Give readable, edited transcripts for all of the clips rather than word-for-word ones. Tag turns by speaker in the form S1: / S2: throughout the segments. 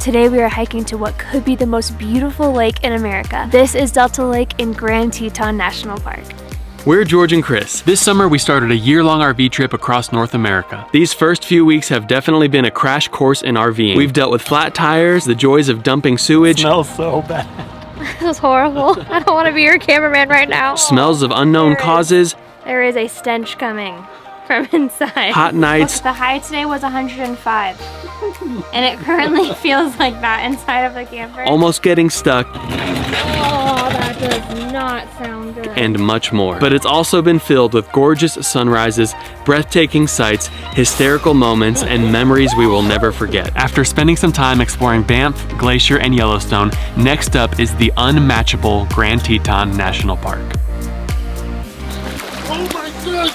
S1: Today we are hiking to what could be the most beautiful lake in America. This is Delta Lake in Grand Teton National Park.
S2: We're George and Chris. This summer we started a year-long RV trip across North America. These first few weeks have definitely been a crash course in RVing. We've dealt with flat tires, the joys of dumping sewage.
S3: It smells so bad.
S1: This is horrible. I don't want to be your cameraman right now.
S2: Smells of unknown causes.
S1: There is a stench coming from inside.
S2: Hot nights.
S1: Look, the high today was 105. And it currently feels like that inside of the camper.
S2: Almost getting stuck.
S1: Oh, that does not sound good.
S2: And much more. But it's also been filled with gorgeous sunrises, breathtaking sights, hysterical moments, and memories we will never forget. After spending some time exploring Banff, Glacier, and Yellowstone, next up is the unmatchable Grand Teton National Park.
S3: Oh my God!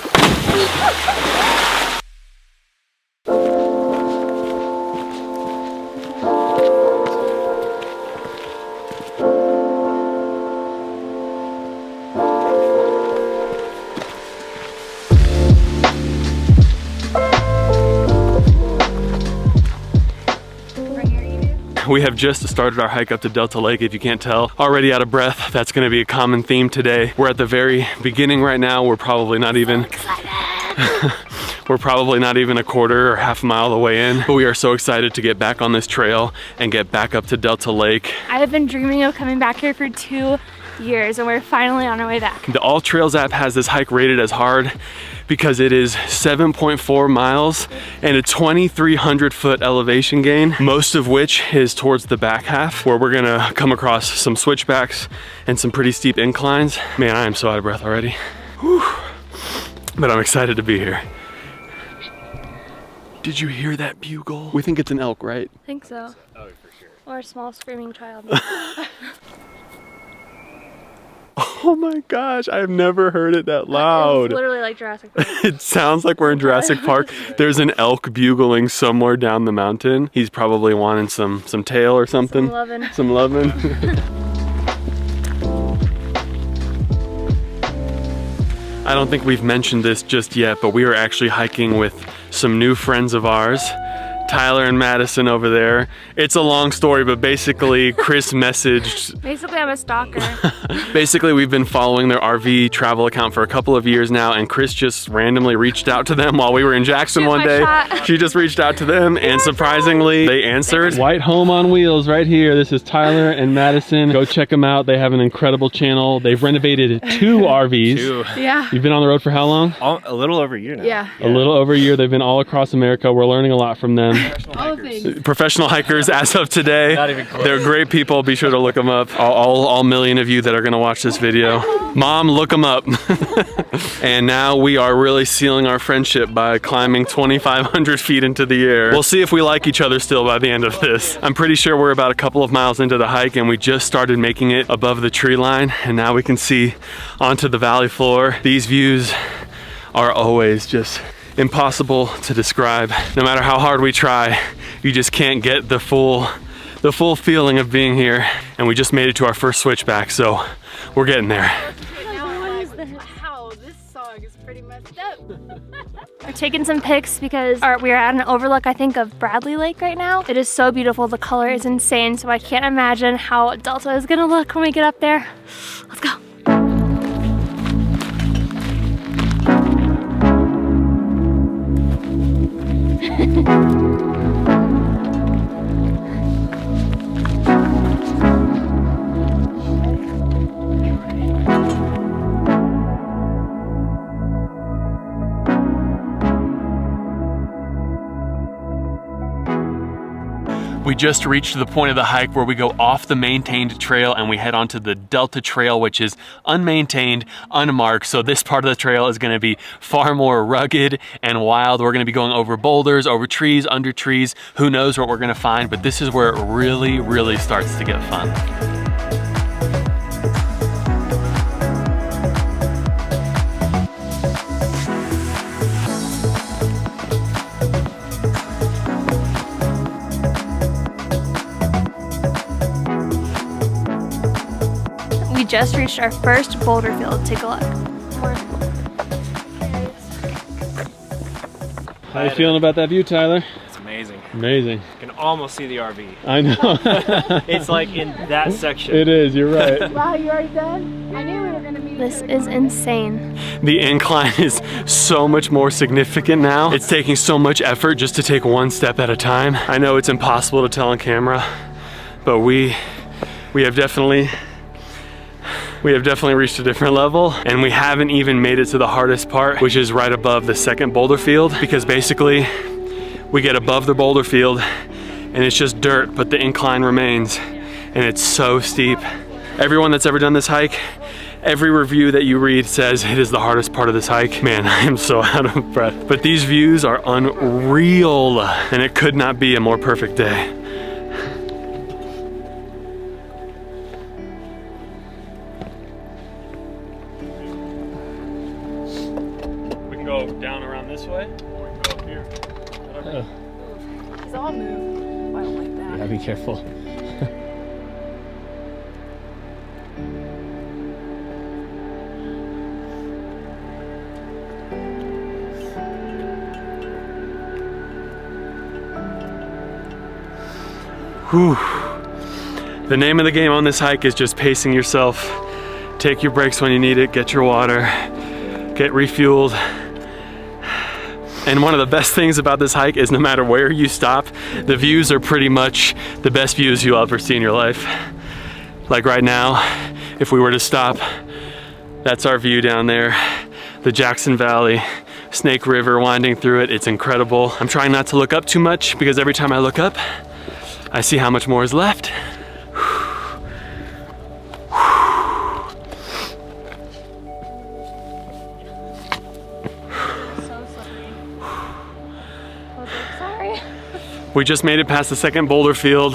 S2: We have just started our hike up to Delta Lake, if you can't tell. Already out of breath. That's gonna be a common theme today. We're at the very beginning right now. We're probably not even we're probably not even a quarter or half a mile the way in, but we are so excited to get back on this trail and get back up to Delta Lake.
S1: I have been dreaming of coming back here for 2 years and we're finally on our way back.
S2: The All Trails app has this hike rated as hard because it is 7.4 miles and a 2,300 foot elevation gain, most of which is towards the back half, where we're gonna come across some switchbacks and some pretty steep inclines. Man, I am so out of breath already. Whew. But I'm excited to be here. Did you hear that bugle? We think it's an elk, right?
S1: I think so. Oh, for sure. Or a small screaming child.
S2: Oh my gosh, I have never heard it that loud.
S1: It's literally like Jurassic Park.
S2: It sounds like we're in Jurassic Park. There's an elk bugling somewhere down the mountain. He's probably wanting some tail or something.
S1: Some lovin'.
S2: Some lovin'. I don't think we've mentioned this just yet, but we are actually hiking with some new friends of ours. Tyler and Madison over there. It's a long story, but basically Chris messaged.
S1: Basically, I'm a stalker.
S2: Basically, we've been following their RV travel account for a couple of years now, and Chris just randomly reached out to them while we were in Jackson one day. She just reached out to them, and surprisingly, they answered. White Home on Wheels right here. This is Tyler and Madison. Go check them out. They have an incredible channel. They've renovated 2 RVs. Yeah. You've been on the road for how long?
S3: A little over a year now.
S1: Yeah.
S2: A little over a year. They've been all across America. We're learning a lot from them. Professional hikers as of today.
S3: Not even close.
S2: They're great people. Be sure to look them up. All million of you that are gonna watch this video. Mom, look them up. And now we are really sealing our friendship by climbing 2,500 feet into the air. We'll see if we like each other still by the end of this. I'm pretty sure we're about a couple of miles into the hike and we just started making it above the tree line, and now we can see onto the valley floor. These views are always just impossible to describe. No matter how hard we try, you just can't get the full feeling of being here. And we just made it to our first switchback, so we're getting there.
S4: Wow, this song is pretty messed up.
S1: We're taking some pics because we are at an overlook, I think, of Bradley Lake right now. It is so beautiful. The color is insane, so I can't imagine how Delta is gonna look when we get up there. Let's go.
S2: We just reached the point of the hike where we go off the maintained trail and we head onto the Delta Trail, which is unmaintained, unmarked. So this part of the trail is gonna be far more rugged and wild. We're gonna be going over boulders, over trees, under trees. Who knows what we're gonna find, but this is where it really, really starts to get fun.
S1: We just reached our first boulder field. Take a look.
S2: How are you feeling about that view, Tyler?
S3: It's amazing.
S2: Amazing.
S3: You can almost see the RV.
S2: I know.
S3: It's like in that section.
S2: It is, you're right.
S4: Wow, you already done? I knew we were gonna meet.
S1: This is insane.
S2: The incline is so much more significant now. It's taking so much effort just to take one step at a time. I know it's impossible to tell on camera, but we have definitely reached a different level, and we haven't even made it to the hardest part, which is right above the second boulder field, because basically we get above the boulder field and it's just dirt, but the incline remains, and it's so steep. Everyone that's ever done this hike, every review that you read says it is the hardest part of this hike. Man, I am so out of breath. But these views are unreal, and it could not be a more perfect day. We can go down around this way, or we can go up here.
S4: Because I'll move. I don't like that.
S3: Yeah, be careful.
S2: Whew. The name of the game on this hike is just pacing yourself. Take your breaks when you need it, get your water, get refueled. And one of the best things about this hike is no matter where you stop, the views are pretty much the best views you'll ever see in your life. Like right now, if we were to stop, that's our view down there. The Jackson Valley, Snake River winding through it, it's incredible. I'm trying not to look up too much because every time I look up, I see how much more is left. We just made it past the second boulder field,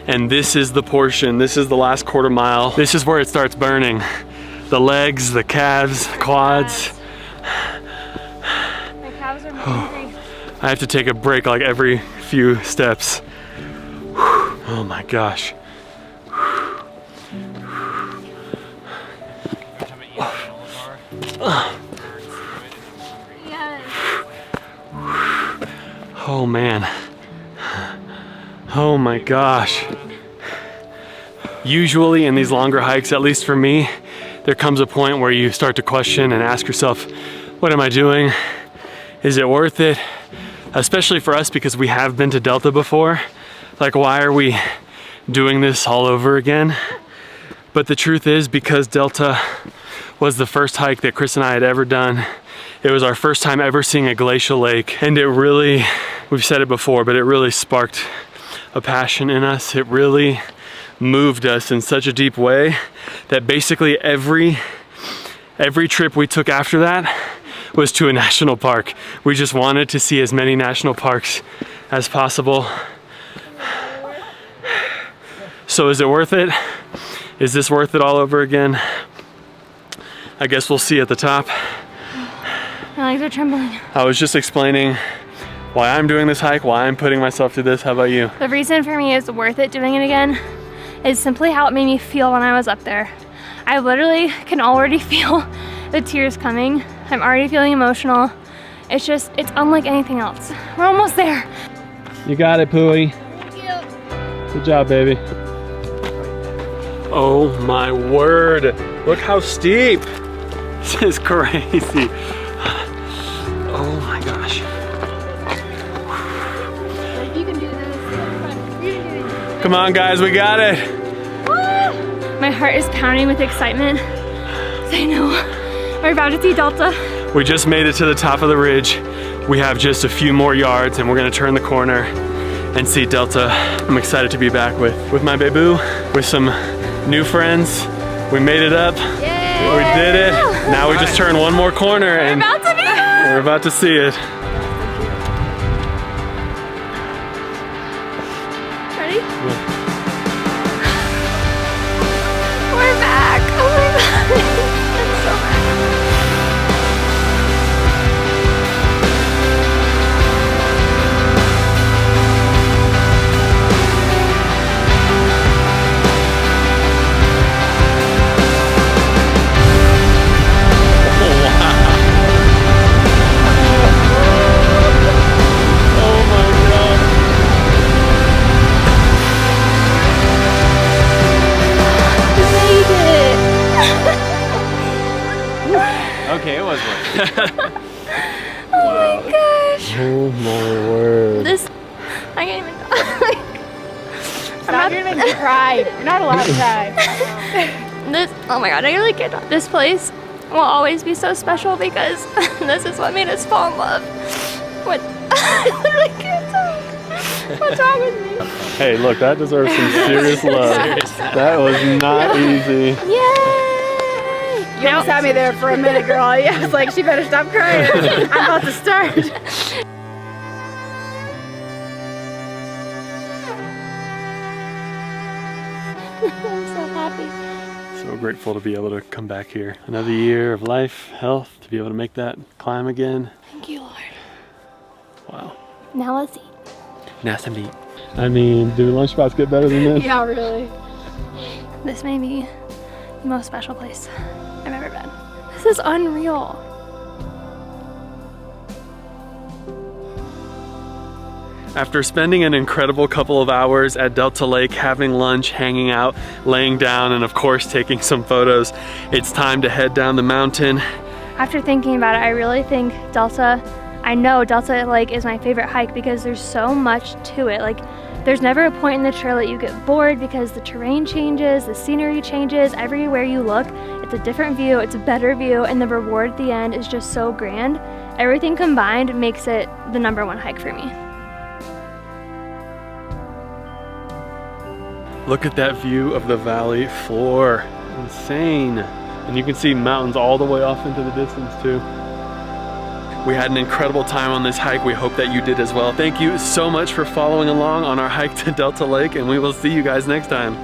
S2: and this is the portion. This is the last quarter mile. This is where it starts burning. The legs, the calves, quads.
S1: My calves are hungry.
S2: I have to take a break like every few steps. Oh my gosh.
S1: Yes.
S2: Oh man. Oh my gosh. Usually in these longer hikes, at least for me, there comes a point where you start to question and ask yourself, what am I doing? Is it worth it? Especially for us, because we have been to Delta before. Like, why are we doing this all over again? But the truth is, because Delta was the first hike that Chris and I had ever done, it was our first time ever seeing a glacial lake, and it really, we've said it before, but it really sparked a passion in us. It really moved us in such a deep way that basically every trip we took after that was to a national park. We just wanted to see as many national parks as possible. So is it worth it? Is this worth it all over again? I guess we'll see at the top.
S1: My legs are trembling.
S2: I was just explaining why I'm doing this hike, why I'm putting myself through this. How about you?
S1: The reason for me is worth it doing it again is simply how it made me feel when I was up there. I literally can already feel the tears coming. I'm already feeling emotional. It's just, it's unlike anything else. We're almost there.
S2: You got it, Pooey.
S1: Thank you.
S2: Good job, baby. Oh my word. Look how steep. This is crazy. Oh my gosh.
S1: You can do this.
S2: Come on, guys, we got it.
S1: My heart is pounding with excitement. I know we're about to see Delta.
S2: We just made it to the top of the ridge. We have just a few more yards and we're gonna turn the corner and see Delta. I'm excited to be back with my babu, with some new friends. We made it up.
S1: Yay!
S2: We did it. Now we just turn one more corner and
S1: We're about to be there.
S2: we're about to see it.
S1: Ready? We're back. Oh my god. I'm so back. Oh my gosh.
S2: Oh my word.
S1: This, I can't even.
S4: Stop, you're gonna make me cry. You're not allowed to cry.
S1: This, oh my god, I really can't talk. This place will always be so special because this is what made us fall in love. What? I literally can't talk. What's wrong with me?
S2: Hey, look, that deserves some serious love. That was not easy.
S1: Yay!
S4: You almost had me there for a minute, girl. I was like, she better stop crying. I'm about to start.
S1: I'm so happy.
S2: So grateful to be able to come back here. Another year of life, health, to be able to make that climb again.
S1: Thank you, Lord.
S2: Wow.
S1: Now let's eat.
S2: Now some meat. I mean, do lunch spots get better than this?
S4: Yeah, really.
S1: This may be the most special place I've ever been. This is unreal.
S2: After spending an incredible couple of hours at Delta Lake, having lunch, hanging out, laying down, and of course taking some photos, it's time to head down the mountain.
S1: After thinking about it, I really think I know Delta Lake is my favorite hike because there's so much to it. Like, there's never a point in the trail that you get bored because the terrain changes, the scenery changes, everywhere you look, it's a different view, it's a better view, and the reward at the end is just so grand. Everything combined makes it the #1 hike for me.
S2: Look at that view of the valley floor. Insane. And you can see mountains all the way off into the distance too. We had an incredible time on this hike. We hope that you did as well. Thank you so much for following along on our hike to Delta Lake, and we will see you guys next time.